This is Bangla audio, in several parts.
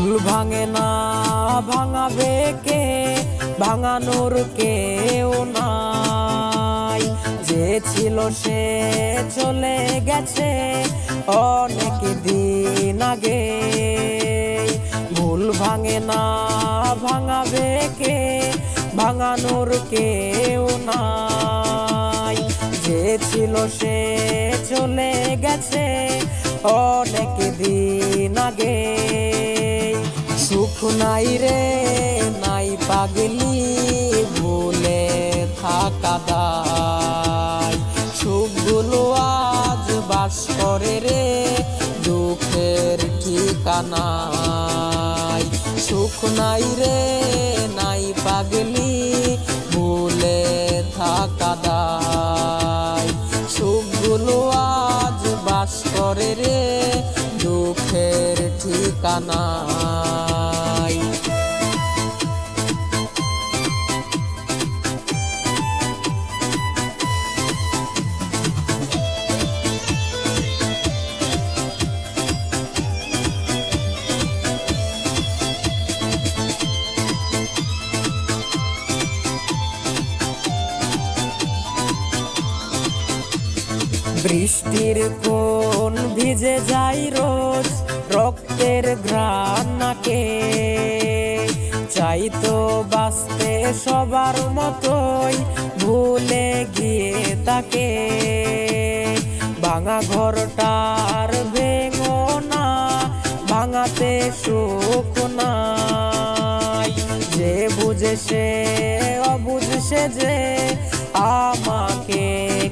ভুল ভাঙে না ভাঙাবে কে, ভাঙানোর কেউ নাই। যে ছিল সে চলে গেছে অনেক দিন আগে। ভুল ভাঙে না ভাঙাবে কে, ভাঙানোর কেউ নাই। যে ছিল সে চলে গেছে অনেক দিন আগে। সুখ নাই রে নাই পাগলি, ভুলে থাকা দায়। সুখগুলো আজ বাস করে রে দুঃখের ঠিকানায়। সুখ নাই রে নাই পাগলি, ভুলে থাকা দায়। সুখগুলো আজ বাস করে রে দুঃখের ঠিকানায়। বৃষ্টির কোন ভিজে যাই রোজ, রক্তের ঘ্রাণ নাকে। চাই তো বাঁচতে সবার মতোই, ভুলে গিয়ে তাকে। ভাঙা ঘরটার ভেঙো না, ভাঙাতে সুখ নাই। যে বুঝে সে অবুঝ সে যে আমাকে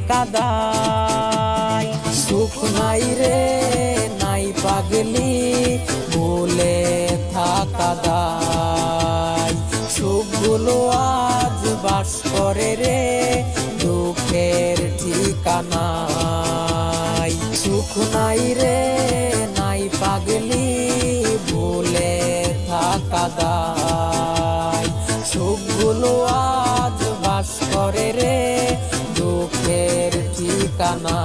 কাদায়। সুখ নাই রে নাই পাগলি, ভুলে থাকা দায়। সুখগুলো আজ বাস করে রে দুঃখের ঠিকানায়। সুখ নাই রে নাই পাগলি, ভুলে থাকা দায়। সুখগুলো আজ বাস করে রে দুঃখের ঠিকানা।